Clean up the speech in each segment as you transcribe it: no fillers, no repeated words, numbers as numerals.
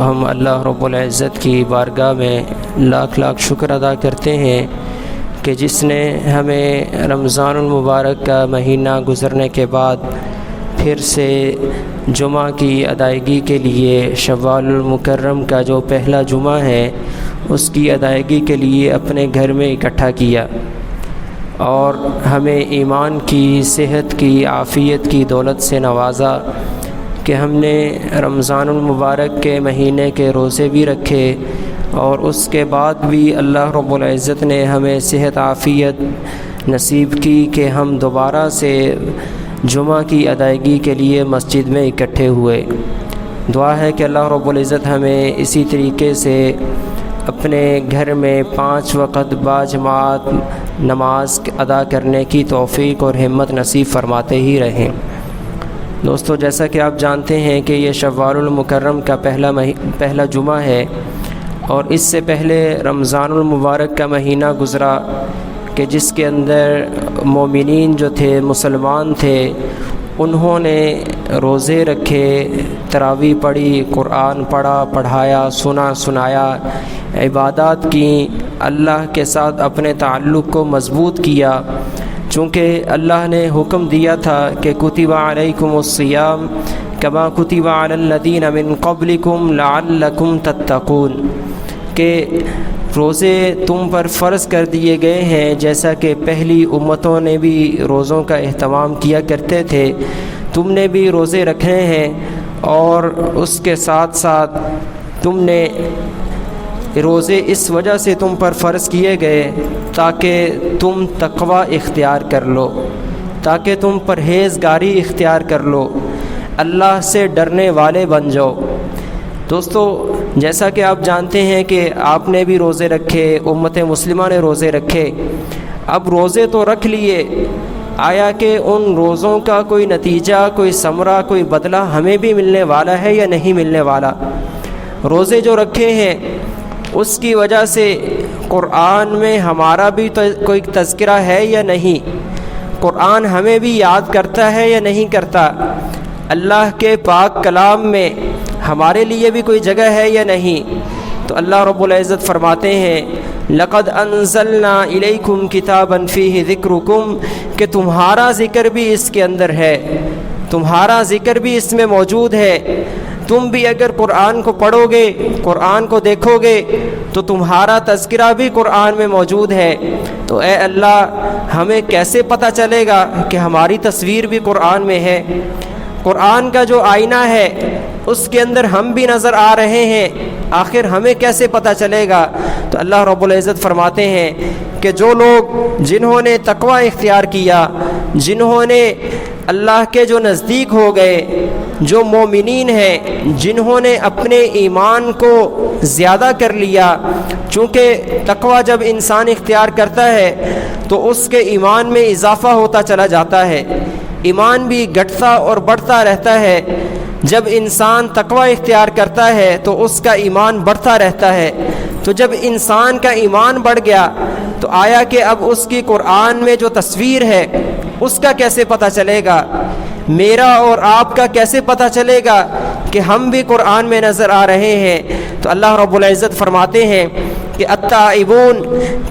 ہم اللہ رب العزت کی بارگاہ میں لاکھ لاکھ شکر ادا کرتے ہیں کہ جس نے ہمیں رمضان المبارک کا مہینہ گزرنے کے بعد پھر سے جمعہ کی ادائیگی کے لیے شوال المکرم کا جو پہلا جمعہ ہے اس کی ادائیگی کے لیے اپنے گھر میں اکٹھا کیا اور ہمیں ایمان کی، صحت کی، عافیت کی دولت سے نوازا کہ ہم نے رمضان المبارک کے مہینے کے روزے بھی رکھے اور اس کے بعد بھی اللہ رب العزت نے ہمیں صحت عافیت نصیب کی کہ ہم دوبارہ سے جمعہ کی ادائیگی کے لیے مسجد میں اکٹھے ہوئے۔ دعا ہے کہ اللہ رب العزت ہمیں اسی طریقے سے اپنے گھر میں 5 وقت باجماعت نماز ادا کرنے کی توفیق اور ہمت نصیب فرماتے ہی رہیں۔ دوستو، جیسا کہ آپ جانتے ہیں کہ یہ شوال المکرم کا پہلا جمعہ ہے اور اس سے پہلے رمضان المبارک کا مہینہ گزرا کہ جس کے اندر مومنین جو تھے، مسلمان تھے، انہوں نے روزے رکھے، تراویح پڑھی، قرآن پڑھا، پڑھایا، سنایا، عبادات کی، اللہ کے ساتھ اپنے تعلق کو مضبوط کیا، چونکہ اللہ نے حکم دیا تھا کہ کتب علیکم الصیام کما کتب علی الذین من قبلکم لعلکم تتقون، کہ روزے تم پر فرض کر دیے گئے ہیں جیسا کہ پہلی امتوں نے بھی روزوں کا اہتمام کیا کرتے تھے، تم نے بھی روزے رکھے ہیں اور اس کے ساتھ ساتھ تم نے روزے اس وجہ سے تم پر فرض کیے گئے تاکہ تم تقوی اختیار کر لو، تاکہ تم پرہیزگاری اختیار کر لو، اللہ سے ڈرنے والے بن جاؤ۔ دوستو، جیسا کہ آپ جانتے ہیں کہ آپ نے بھی روزے رکھے، امت مسلمہ نے روزے رکھے، اب روزے تو رکھ لیے، آیا کہ ان روزوں کا کوئی نتیجہ، کوئی ثمرہ، کوئی بدلہ ہمیں بھی ملنے والا ہے یا نہیں ملنے والا؟ روزے جو رکھے ہیں اس کی وجہ سے قرآن میں ہمارا بھی کوئی تذکرہ ہے یا نہیں؟ قرآن ہمیں بھی یاد کرتا ہے یا نہیں کرتا؟ اللہ کے پاک کلام میں ہمارے لیے بھی کوئی جگہ ہے یا نہیں؟ تو اللہ رب العزت فرماتے ہیں لقد انزلنا الیکم کتابا فیہ ذکرکم، کہ تمہارا ذکر بھی اس کے اندر ہے، تمہارا ذکر بھی اس میں موجود ہے۔ تم بھی اگر قرآن کو پڑھو گے، قرآن کو دیکھو گے تو تمہارا تذکرہ بھی قرآن میں موجود ہے۔ تو اے اللہ، ہمیں کیسے پتہ چلے گا کہ ہماری تصویر بھی قرآن میں ہے؟ قرآن کا جو آئینہ ہے اس کے اندر ہم بھی نظر آ رہے ہیں، آخر ہمیں کیسے پتہ چلے گا؟ تو اللہ رب العزت فرماتے ہیں کہ جو لوگ جنہوں نے تقوی اختیار کیا، جنہوں نے اللہ کے جو نزدیک ہو گئے، جو مومنین ہیں، جنہوں نے اپنے ایمان کو زیادہ کر لیا، چونکہ تقوی جب انسان اختیار کرتا ہے تو اس کے ایمان میں اضافہ ہوتا چلا جاتا ہے، ایمان بھی گھٹتا اور بڑھتا رہتا ہے۔ جب انسان تقوی اختیار کرتا ہے تو اس کا ایمان بڑھتا رہتا ہے۔ تو جب انسان کا ایمان بڑھ گیا تو آیا کہ اب اس کی قرآن میں جو تصویر ہے اس کا کیسے پتہ چلے گا؟ میرا اور آپ کا کیسے پتہ چلے گا کہ ہم بھی قرآن میں نظر آ رہے ہیں؟ تو اللہ رب العزت فرماتے ہیں کہ التائبون،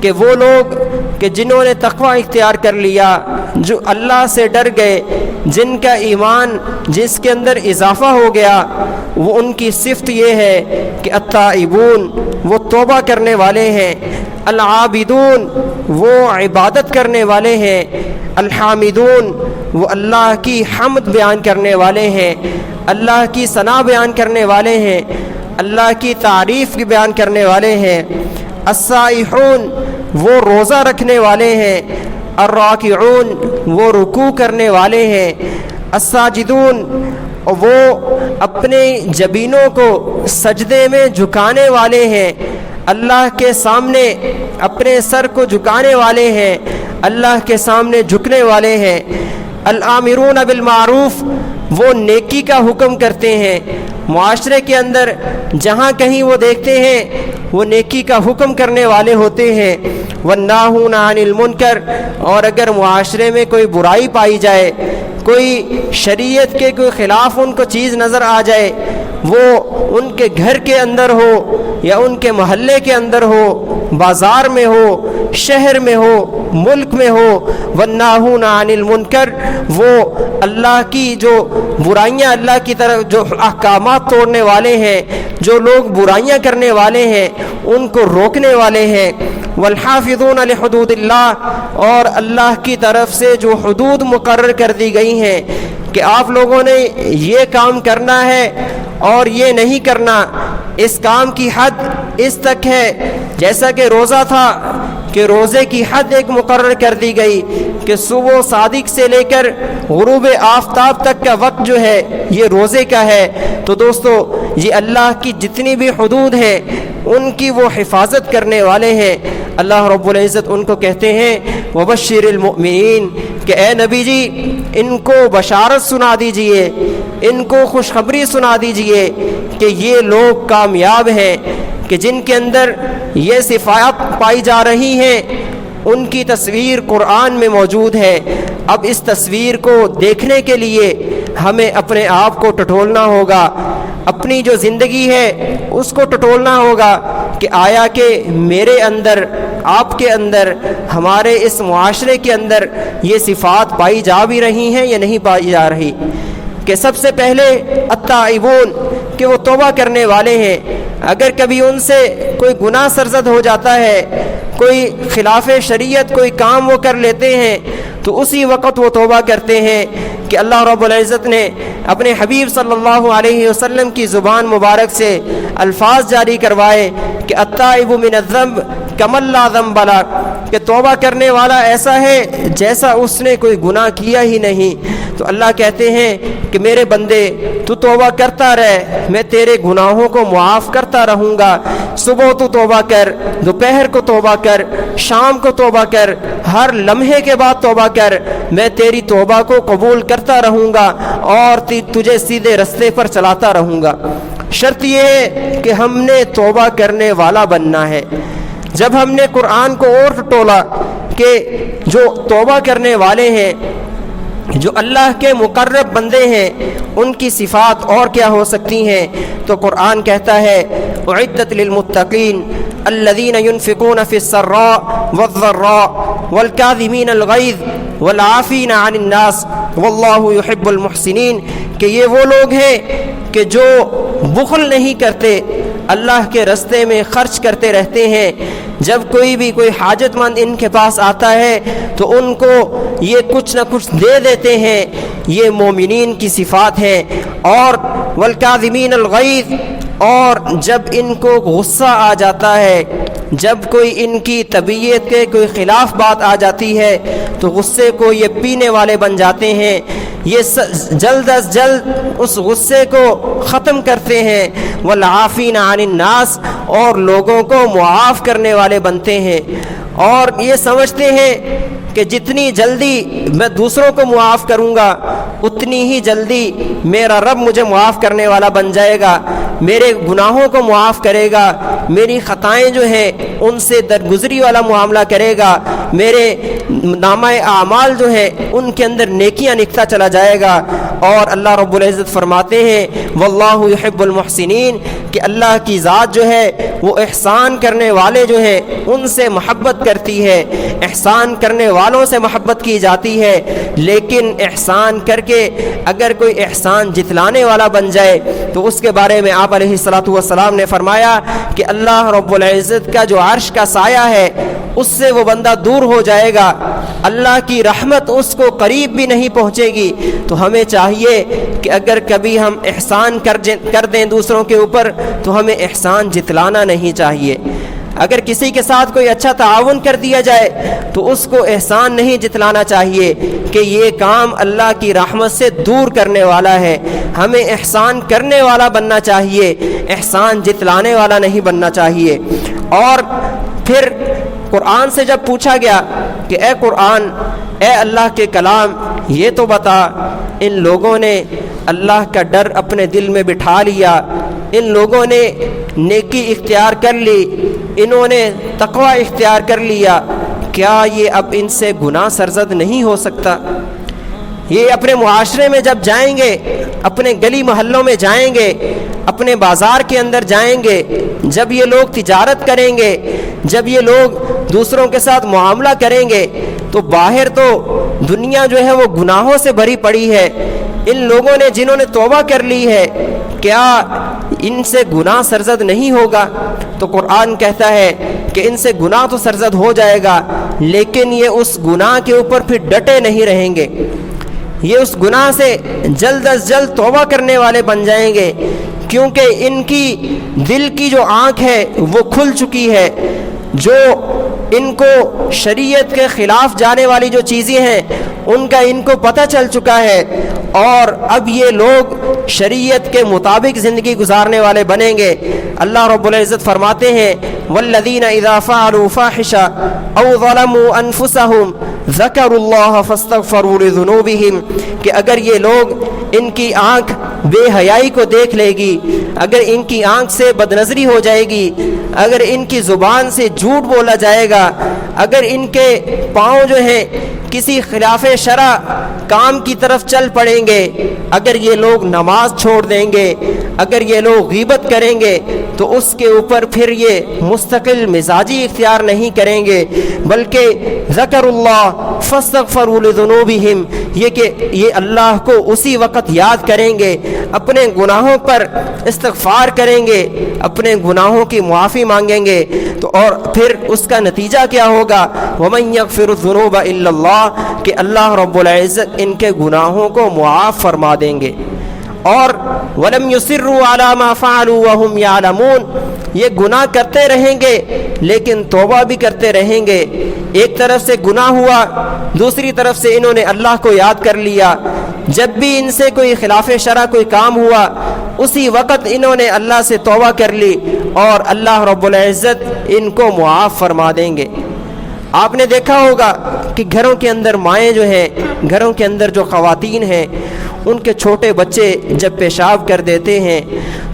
کہ وہ لوگ کہ جنہوں نے تقوی اختیار کر لیا، جو اللہ سے ڈر گئے، جن کا ایمان جس کے اندر اضافہ ہو گیا، وہ ان کی صفت یہ ہے کہ التائبون، وہ توبہ کرنے والے ہیں، العابدون، وہ عبادت کرنے والے ہیں، الحامدون، وہ اللہ کی حمد بیان کرنے والے ہیں، اللہ کی ثنا بیان کرنے والے ہیں، اللہ کی تعریف کی بیان کرنے والے ہیں، السائحون، وہ روزہ رکھنے والے ہیں، الراکعون، وہ رکوع کرنے والے ہیں، الساجدون، وہ اپنے جبینوں کو سجدے میں جھکانے والے ہیں، اللہ کے سامنے اپنے سر کو جھکانے والے ہیں، اللہ کے سامنے جھکنے والے ہیں، الآمرون بالمعروف، وہ نیکی کا حکم کرتے ہیں، معاشرے کے اندر جہاں کہیں وہ دیکھتے ہیں وہ نیکی کا حکم کرنے والے ہوتے ہیں، والناہون عن المنکر، اور اگر معاشرے میں کوئی برائی پائی جائے، کوئی شریعت کے کوئی خلاف ان کو چیز نظر آ جائے، وہ ان کے گھر کے اندر ہو یا ان کے محلے کے اندر ہو، بازار میں ہو، شہر میں ہو، ملک میں ہو، والناہون عن المنکر، وہ اللہ کی جو برائیاں، اللہ کی طرف جو احکامات توڑنے والے ہیں، جو لوگ برائیاں کرنے والے ہیں ان کو روکنے والے ہیں، والحافظون لحدود اللہ، اور اللہ کی طرف سے جو حدود مقرر کر دی گئی ہیں کہ آپ لوگوں نے یہ کام کرنا ہے اور یہ نہیں کرنا، اس کام کی حد اس تک ہے، جیسا کہ روزہ تھا کہ روزے کی حد ایک مقرر کر دی گئی کہ صبح صادق سے لے کر غروب آفتاب تک کا وقت جو ہے یہ روزے کا ہے۔ تو دوستو یہ اللہ کی جتنی بھی حدود ہیں ان کی وہ حفاظت کرنے والے ہیں۔ اللہ رب العزت ان کو کہتے ہیں وبشر المؤمنین، کہ اے نبی جی ان کو بشارت سنا دیجئے، ان کو خوشخبری سنا دیجئے کہ یہ لوگ کامیاب ہیں کہ جن کے اندر یہ صفات پائی جا رہی ہیں، ان کی تصویر قرآن میں موجود ہے۔ اب اس تصویر کو دیکھنے کے لیے ہمیں اپنے آپ کو ٹٹولنا ہوگا، اپنی جو زندگی ہے اس کو ٹٹولنا ہوگا کہ آیا کہ میرے اندر، آپ کے اندر، ہمارے اس معاشرے کے اندر یہ صفات پائی جا بھی رہی ہیں یا نہیں پائی جا رہی۔ کہ سب سے پہلے التائبون، کہ وہ توبہ کرنے والے ہیں۔ اگر کبھی ان سے کوئی گناہ سرزد ہو جاتا ہے، کوئی خلاف شریعت کوئی کام وہ کر لیتے ہیں تو اسی وقت وہ توبہ کرتے ہیں کہ اللہ رب العزت نے اپنے حبیب صلی اللہ علیہ وسلم کی زبان مبارک سے الفاظ جاری کروائے کہ التائب من الذنب کمن لا ذنب لہ، کہ توبہ کرنے والا ایسا ہے جیسا اس نے کوئی گناہ کیا ہی نہیں۔ تو اللہ کہتے ہیں کہ میرے بندے تو توبہ کرتا رہ، میں تیرے گناہوں کو معاف کرتا رہوں گا۔ صبح تو توبہ کر، دوپہر کو توبہ کر، شام کو توبہ کر، ہر لمحے کے بعد توبہ کر، میں تیری توبہ کو قبول کرتا رہوں گا اور تجھے سیدھے رستے پر چلاتا رہوں گا۔ شرط یہ ہے کہ ہم نے توبہ کرنے والا بننا ہے۔ جب ہم نے قرآن کو اور ٹٹولا کہ جو توبہ کرنے والے ہیں، جو اللہ کے مقرب بندے ہیں، ان کی صفات اور کیا ہو سکتی ہیں، تو قرآن کہتا ہے اعدت للمتقین الذین ينفقون فی السراء والضراء والکاظمین الغیظ والعافین عن الناس واللہ یحب المحسنین، کہ یہ وہ لوگ ہیں کہ جو بخل نہیں کرتے، اللہ کے رستے میں خرچ کرتے رہتے ہیں۔ جب کوئی حاجت مند ان کے پاس آتا ہے تو ان کو یہ کچھ نہ کچھ دے دیتے ہیں، یہ مومنین کی صفات ہے۔ اور والکاظمین الغیظ، اور جب ان کو غصہ آ جاتا ہے، جب کوئی ان کی طبیعت کے کوئی خلاف بات آ جاتی ہے تو غصے کو یہ پینے والے بن جاتے ہیں، یہ جلد از جلد اس غصے کو ختم کرتے ہیں۔ والعافین عن الناس، اور لوگوں کو معاف کرنے والے بنتے ہیں، اور یہ سمجھتے ہیں کہ جتنی جلدی میں دوسروں کو معاف کروں گا اتنی ہی جلدی میرا رب مجھے معاف کرنے والا بن جائے گا، میرے گناہوں کو معاف کرے گا، میری خطائیں جو ہیں ان سے درگزری والا معاملہ کرے گا، میرے نامہ اعمال جو ہے ان کے اندر نیکیاں لکھتا چلا جائے گا۔ اور اللہ رب العزت فرماتے ہیں واللہ یحب المحسنین، کہ اللہ کی ذات جو ہے وہ احسان کرنے والے جو ہیں ان سے محبت کرتی ہے۔ احسان کرنے والوں سے محبت کی جاتی ہے، لیکن احسان کر کے اگر کوئی احسان جتلانے والا بن جائے تو اس کے بارے میں آپ علیہ الصلوۃ والسلام نے فرمایا کہ اللہ رب العزت کا جو عرش کا سایہ ہے اس سے وہ بندہ دور ہو جائے گا، اللہ کی رحمت اس کو قریب بھی نہیں پہنچے گی۔ تو ہمیں چاہیے کہ اگر کبھی ہم احسان کر دیں دوسروں کے اوپر تو ہمیں احسان جتلانا نہیں چاہیے۔ اگر کسی کے ساتھ کوئی اچھا تعاون کر دیا جائے تو اس کو احسان نہیں جتلانا چاہیے کہ یہ کام اللہ کی رحمت سے دور کرنے والا ہے۔ ہمیں احسان کرنے والا بننا چاہیے، احسان جتلانے والا نہیں بننا چاہیے۔ اور پھر قرآن سے جب پوچھا گیا کہ اے قرآن، اے اللہ کے کلام، یہ تو بتا، ان لوگوں نے اللہ کا ڈر اپنے دل میں بٹھا لیا، ان لوگوں نے نیکی اختیار کر لی، انہوں نے تقوی اختیار کر لیا، کیا یہ اب ان سے گناہ سرزد نہیں ہو سکتا؟ یہ اپنے معاشرے میں جب جائیں گے، اپنے گلی محلوں میں جائیں گے، اپنے بازار کے اندر جائیں گے، جب یہ لوگ تجارت کریں گے، جب یہ لوگ دوسروں کے ساتھ معاملہ کریں گے، تو باہر تو دنیا جو ہے وہ گناہوں سے بھری پڑی ہے۔ ان لوگوں نے جنہوں نے توبہ کر لی ہے، کیا ان سے گناہ سرزد نہیں ہوگا؟ تو قرآن کہتا ہے کہ ان سے گناہ تو سرزد ہو جائے گا، لیکن یہ اس گناہ کے اوپر پھر ڈٹے نہیں رہیں گے، یہ اس گناہ سے جلد از جلد توبہ کرنے والے بن جائیں گے، کیونکہ ان کی دل کی جو آنکھ ہے وہ کھل چکی ہے۔ جو ان کو شریعت کے خلاف جانے والی جو چیزیں ہیں ان کا ان کو پتہ چل چکا ہے، اور اب یہ لوگ شریعت کے مطابق زندگی گزارنے والے بنیں گے۔ اللہ رب العزت فرماتے ہیں والذین اذا فعلوا فاحشہ او ظلموا انفسهم ذکروا اللہ فاستغفروا لذنوبہم، کہ اگر یہ لوگ، ان کی آنکھ بے حیائی کو دیکھ لے گی، اگر ان کی آنکھ سے بدنظری ہو جائے گی، اگر ان کی زبان سے جھوٹ بولا جائے گا، اگر ان کے پاؤں جو ہیں کسی خلاف شرع کام کی طرف چل پڑیں گے، اگر یہ لوگ نماز چھوڑ دیں گے، اگر یہ لوگ غیبت کریں گے، تو اس کے اوپر پھر یہ مستقل مزاجی اختیار نہیں کریں گے، بلکہ ذکر اللہ فاستغفروا لذنوبہم، یہ کہ یہ اللہ کو اسی وقت یاد کریں گے، اپنے گناہوں پر استغفار کریں گے، اپنے گناہوں کی معافی مانگیں گے، تو اور پھر اس کا نتیجہ کیا ہوگا؟ وَمَن يَغْفِرُ الذُّنُوبَ إِلَّا اللَّهُ، کہ اللہ رب العزت ان کے گناہوں کو معاف فرما دیں گے۔ اور وَلَمْ يُصِرُّوا عَلَى مَا فَعَلُوا وَهُمْ يَعْلَمُونَ، یہ گناہ کرتے رہیں گے لیکن توبہ بھی کرتے رہیں گے۔ ایک طرف سے گناہ ہوا، دوسری طرف سے انہوں نے اللہ کو یاد کر لیا، جب بھی ان سے کوئی خلاف شرع کوئی کام ہوا اسی وقت انہوں نے اللہ سے توبہ کر لی، اور اللہ رب العزت ان کو معاف فرما دیں گے۔ آپ نے دیکھا ہوگا کہ گھروں کے اندر مائیں جو ہیں، گھروں کے اندر جو خواتین ہیں، ان کے چھوٹے بچے جب پیشاب کر دیتے ہیں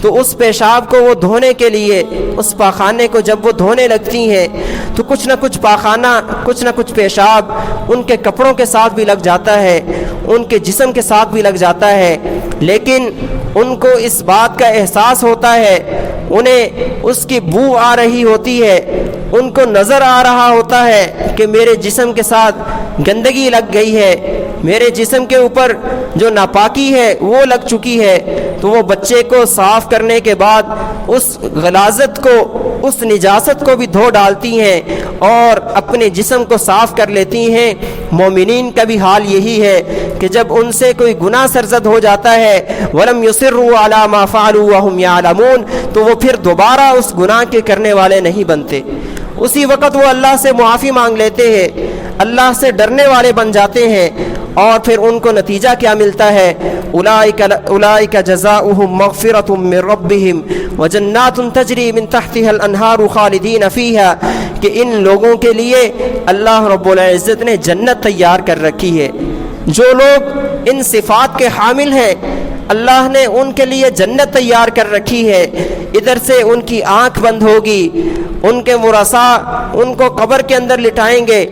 تو اس پیشاب کو وہ دھونے کے لیے، اس پاخانے کو جب وہ دھونے لگتی ہیں تو کچھ نہ کچھ پاخانہ، کچھ نہ کچھ پیشاب ان کے کپڑوں کے ساتھ بھی لگ جاتا ہے، ان کے جسم کے ساتھ بھی لگ جاتا ہے، لیکن ان کو اس بات کا احساس ہوتا ہے، انہیں اس کی بو آ رہی ہوتی ہے، ان کو نظر آ رہا ہوتا ہے کہ میرے جسم کے ساتھ گندگی لگ گئی ہے، میرے جسم کے اوپر جو ناپاکی ہے وہ لگ چکی ہے، تو وہ بچے کو صاف کرنے کے بعد اس غلاظت کو، اس نجاست کو بھی دھو ڈالتی ہیں اور اپنے جسم کو صاف کر لیتی ہیں۔ مومنین کا بھی حال یہی ہے کہ جب ان سے کوئی گناہ سرزد ہو جاتا ہے وَلَمْ يُصِرُّوا عَلَى مَا فَعَلُوا وَهُمْ يَعْلَمُونَ، تو وہ پھر دوبارہ اس گناہ کے کرنے والے نہیں بنتے، اسی وقت وہ اللہ سے معافی مانگ لیتے ہیں، اللہ سے ڈرنے والے بن جاتے ہیں، اور پھر ان کو نتیجہ کیا ملتا ہے؟ اولئک جزاؤہم مغفرۃ من ربہم وجنات تجری من تحتها الانہار خالدین فیہا، کہ ان لوگوں کے لیے اللہ رب العزت نے جنت تیار کر رکھی ہے۔ جو لوگ ان صفات کے حامل ہیں اللہ نے ان کے لیے جنت تیار کر رکھی ہے، ادھر سے ان کی آنکھ بند ہوگی، ان کے ورثاء ان کو قبر کے اندر لٹائیں گے،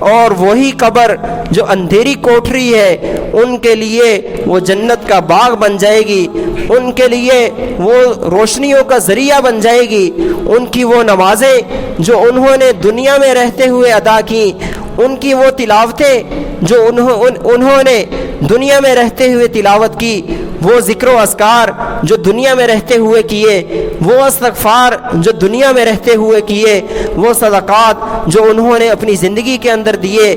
اور وہی قبر جو اندھیری کوٹھری ہے ان کے لیے وہ جنت کا باغ بن جائے گی، ان کے لیے وہ روشنیوں کا ذریعہ بن جائے گی، ان کی وہ نمازیں جو انہوں نے دنیا میں رہتے ہوئے ادا کی، ان کی وہ تلاوتیں جو انہوں نے دنیا میں رہتے ہوئے تلاوت کی، وہ ذکر و اذکار جو دنیا میں رہتے ہوئے کیے، وہ استغفار جو دنیا میں رہتے ہوئے کیے، وہ صدقات جو انہوں نے اپنی زندگی کے اندر دیے،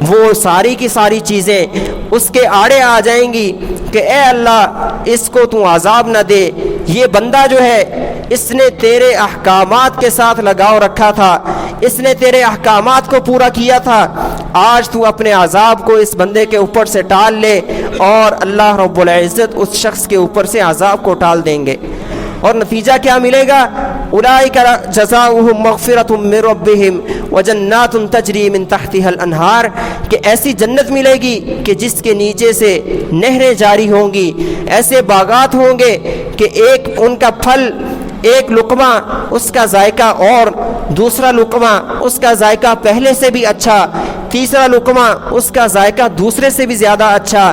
وہ ساری کی ساری چیزیں اس کے آڑے آ جائیں گی کہ اے اللہ اس کو تو عذاب نہ دے، یہ بندہ جو ہے اس نے تیرے احکامات کے ساتھ لگاؤ رکھا تھا، اس نے تیرے احکامات کو پورا کیا تھا، آج تو اپنے عذاب کو اس بندے کے اوپر سے ٹال لے، اور اللہ رب العزت اس شخص کے اوپر سے عذاب کو ٹال دیں گے۔ اور نتیجہ کیا ملے گا؟ اولئک جزاؤہم مغفرۃ من ربہم وجنات تجری من تحتها الانہار، کہ ایسی جنت ملے گی کہ جس کے نیچے سے نہریں جاری ہوں گی، ایسے باغات ہوں گے کہ ایک ان کا پھل، ایک لقمہ اس کا ذائقہ اور دوسرا لقمہ اس کا ذائقہ پہلے سے بھی اچھا، تیسرا لقمہ اس کا ذائقہ دوسرے سے بھی زیادہ اچھا،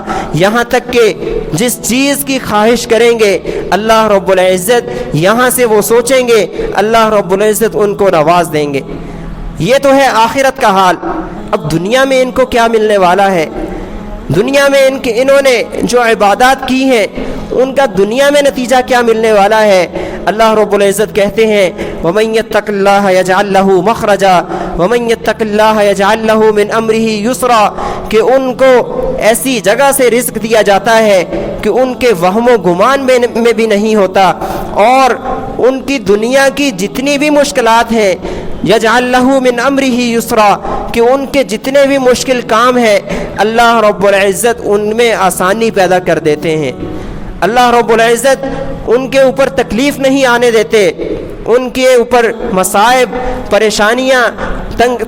یہاں تک کہ جس چیز کی خواہش کریں گے اللہ رب العزت یہاں سے وہ سوچیں گے اللہ رب العزت ان کو نواز دیں گے۔ یہ تو ہے آخرت کا حال۔ اب دنیا میں ان کو کیا ملنے والا ہے؟ دنیا میں انہوں نے جو عبادات کی ہیں ان کا دنیا میں نتیجہ کیا ملنے والا ہے؟ اللہ رب العزت کہتے ہیں وَمَن يَتَّقِ اللَّهَ يَجْعَل لَّهُ مَخْرَجًا وَمَن يَتَّقِ اللَّهَ يَجْعَل لَّهُ مِنْ أَمْرِهِ يُسْرًا، کہ ان کو ایسی جگہ سے رزق دیا جاتا ہے کہ ان کے وہم و گمان میں بھی نہیں ہوتا، اور ان کی دنیا کی جتنی بھی مشکلات ہیں یجعل لہ من امرہ یسرا، کہ ان کے جتنے بھی مشکل کام ہیں اللہ رب العزت ان میں آسانی پیدا کر دیتے ہیں۔ اللہ رب العزت ان کے اوپر تکلیف نہیں آنے دیتے، ان کے اوپر مصائب، پریشانیاں،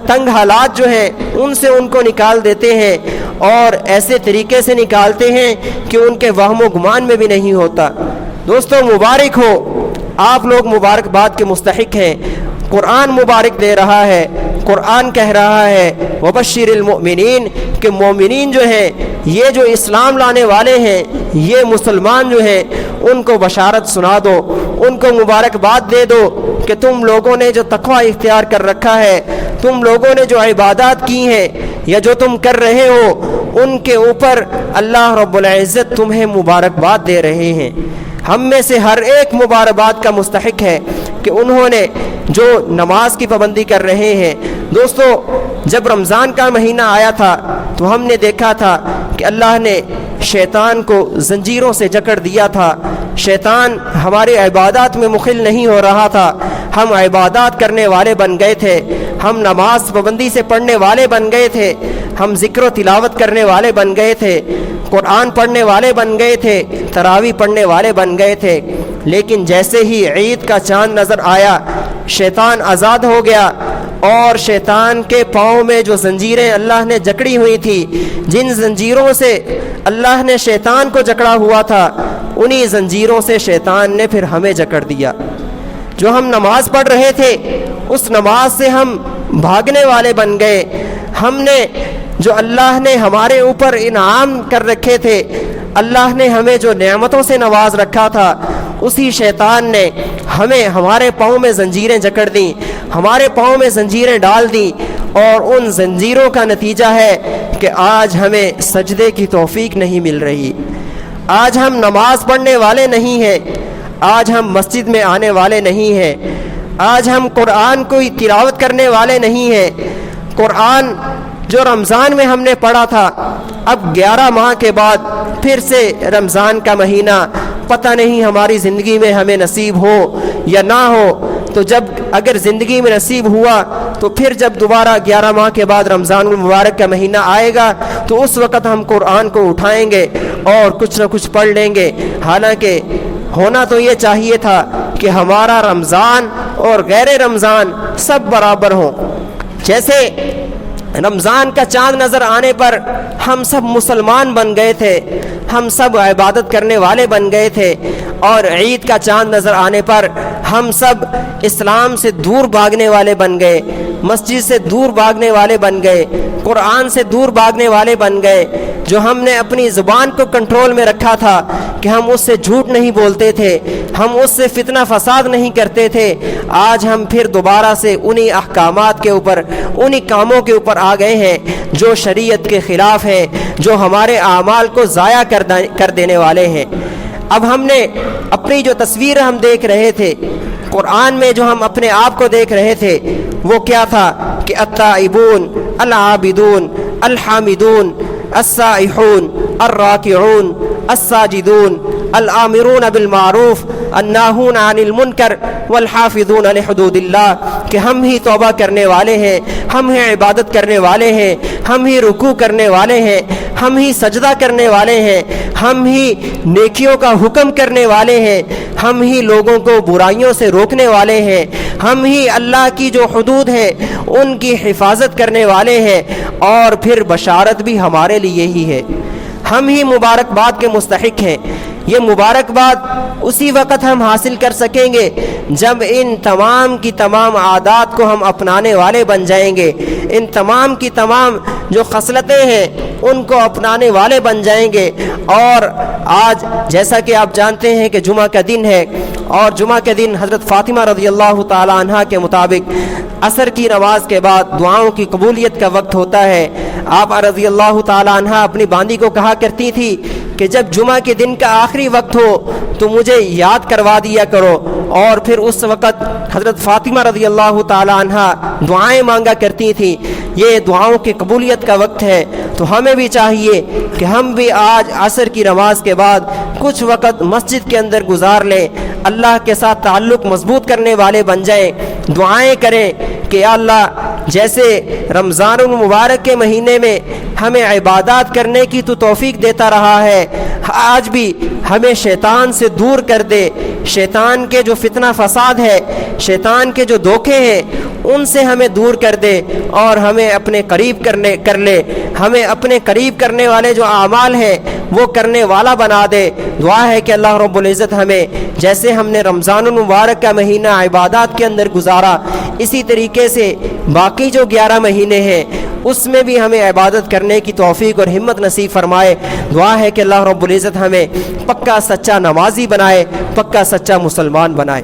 تنگ حالات جو ہیں ان سے ان کو نکال دیتے ہیں، اور ایسے طریقے سے نکالتے ہیں کہ ان کے وہم و گمان میں بھی نہیں ہوتا۔ دوستو مبارک ہو، آپ لوگ مبارکباد کے مستحق ہیں۔ قرآن مبارک دے رہا ہے، قرآن کہہ رہا ہے وبشر المؤمنین، کہ مومنین جو ہیں، یہ جو اسلام لانے والے ہیں، یہ مسلمان جو ہیں، ان کو بشارت سنا دو، ان کو مبارکباد دے دو کہ تم لوگوں نے جو تقوی اختیار کر رکھا ہے، تم لوگوں نے جو عبادات کی ہیں یا جو تم کر رہے ہو، ان کے اوپر اللہ رب العزت تمہیں مبارکباد دے رہے ہیں۔ ہم میں سے ہر ایک مبارکباد کا مستحق ہے کہ انہوں نے جو نماز کی پابندی کر رہے ہیں۔ دوستو جب رمضان کا مہینہ آیا تھا تو ہم نے دیکھا تھا کہ اللہ نے شیطان کو زنجیروں سے جکڑ دیا تھا، شیطان ہماری عبادات میں مخل نہیں ہو رہا تھا، ہم عبادات کرنے والے بن گئے تھے، ہم نماز پابندی سے پڑھنے والے بن گئے تھے، ہم ذکر و تلاوت کرنے والے بن گئے تھے، قرآن پڑھنے والے بن گئے تھے، تراویح پڑھنے والے بن گئے تھے۔ لیکن جیسے ہی عید کا چاند نظر آیا شیطان آزاد ہو گیا، اور شیطان کے پاؤں میں جو زنجیریں اللہ نے جکڑی ہوئی تھی، جن زنجیروں سے اللہ نے شیطان کو جکڑا ہوا تھا، انہی زنجیروں سے شیطان نے پھر ہمیں جکڑ دیا۔ جو ہم نماز پڑھ رہے تھے اس نماز سے ہم بھاگنے والے بن گئے، ہم نے جو اللہ نے ہمارے اوپر انعام کر رکھے تھے، اللہ نے ہمیں جو نعمتوں سے نواز رکھا تھا، اسی شیطان نے ہمیں ہمارے پاؤں میں زنجیریں جکڑ دیں، ہمارے پاؤں میں زنجیریں ڈال دیں، اور ان زنجیروں کا نتیجہ ہے کہ آج ہمیں سجدے کی توفیق نہیں مل رہی، آج ہم نماز پڑھنے والے نہیں ہیں، آج ہم مسجد میں آنے والے نہیں ہیں، آج ہم قرآن کو تلاوت کرنے والے نہیں ہیں۔ قرآن جو رمضان میں ہم نے پڑھا تھا، اب 11 ماہ کے بعد پھر سے رمضان کا مہینہ، پتہ نہیں ہماری زندگی میں ہمیں نصیب ہو یا نہ ہو، تو جب اگر زندگی میں نصیب ہوا تو پھر جب دوبارہ 11 ماہ کے بعد رمضان المبارک کا مہینہ آئے گا تو اس وقت ہم قرآن کو اٹھائیں گے اور کچھ نہ کچھ پڑھ لیں گے۔ حالانکہ ہونا تو یہ چاہیے تھا کہ ہمارا رمضان اور غیر رمضان سب برابر ہوں۔ جیسے رمضان کا چاند نظر آنے پر ہم سب مسلمان بن گئے تھے، ہم سب عبادت کرنے والے بن گئے تھے، اور عید کا چاند نظر آنے پر ہم سب اسلام سے دور بھاگنے والے بن گئے، مسجد سے دور بھاگنے والے بن گئے، قرآن سے دور بھاگنے والے بن گئے۔ جو ہم نے اپنی زبان کو کنٹرول میں رکھا تھا کہ ہم اس سے جھوٹ نہیں بولتے تھے، ہم اس سے فتنہ فساد نہیں کرتے تھے، آج ہم پھر دوبارہ سے انہی احکامات کے اوپر، انہی کاموں کے اوپر آ گئے ہیں جو شریعت کے خلاف ہیں، جو ہمارے اعمال کو ضائع کر دینے والے ہیں۔ اب ہم نے اپنی جو تصویر ہم دیکھ رہے تھے قرآن میں، جو ہم اپنے آپ کو دیکھ رہے تھے، وہ کیا تھا کہ التائبون العابدون الحامدون السائحون الراکعون الساجدون الآمرون بالمعروف الناہون عن المنکر والحافظون لحدود اللہ، کہ ہم ہی توبہ کرنے والے ہیں، ہم ہی عبادت کرنے والے ہیں، ہم ہی رکوع کرنے والے ہیں، ہم ہی سجدہ کرنے والے ہیں، ہم ہی نیکیوں کا حکم کرنے والے ہیں، ہم ہی لوگوں کو برائیوں سے روکنے والے ہیں، ہم ہی اللہ کی جو حدود ہیں ان کی حفاظت کرنے والے ہیں، اور پھر بشارت بھی ہمارے لیے ہی ہے۔ ہم ہی مبارکباد کے مستحق ہیں۔ یہ مبارکباد اسی وقت ہم حاصل کر سکیں گے جب ان تمام کی تمام عادات کو ہم اپنانے والے بن جائیں گے، ان تمام کی تمام جو خصلتیں ہیں ان کو اپنانے والے بن جائیں گے۔ اور آج جیسا کہ آپ جانتے ہیں کہ جمعہ کا دن ہے، اور جمعہ کے دن حضرت فاطمہ رضی اللہ تعالی عنہ کے مطابق عصر کی نماز کے بعد دعاؤں کی قبولیت کا وقت ہوتا ہے۔ آپ رضی اللہ تعالی عنہ اپنی باندی کو کہا کرتی تھی کہ جب جمعہ کے دن کا آخری وقت ہو تو مجھے یاد کروا دیا کرو، اور پھر اس وقت حضرت فاطمہ رضی اللہ تعالی عنہ دعائیں مانگا کرتی تھیں۔ یہ دعاؤں کی قبولیت کا وقت ہے، تو ہمیں بھی چاہیے کہ ہم بھی آج عصر کی نماز کے بعد کچھ وقت مسجد کے اندر گزار لیں، اللہ کے ساتھ تعلق مضبوط کرنے والے بن جائیں، دعائیں کریں کہ یا اللہ جیسے رمضان المبارک کے مہینے میں ہمیں عبادات کرنے کی تو توفیق دیتا رہا ہے، آج بھی ہمیں شیطان سے دور کر دے، شیطان کے جو فتنہ فساد ہے، شیطان کے جو دھوکے ہیں ان سے ہمیں دور کر دے، اور ہمیں اپنے قریب کر لے، ہمیں اپنے قریب کرنے والے جو اعمال ہیں وہ کرنے والا بنا دے۔ دعا ہے کہ اللہ رب العزت ہمیں جیسے ہم نے رمضان المبارک کا مہینہ عبادات کے اندر گزارا، اسی طریقے سے باقی جو 11 مہینے ہیں اس میں بھی ہمیں عبادت کرنے کی توفیق اور ہمت نصیب فرمائے۔ دعا ہے کہ اللہ رب العزت ہمیں پکا سچا نمازی بنائے، پکا سچا مسلمان بنائے۔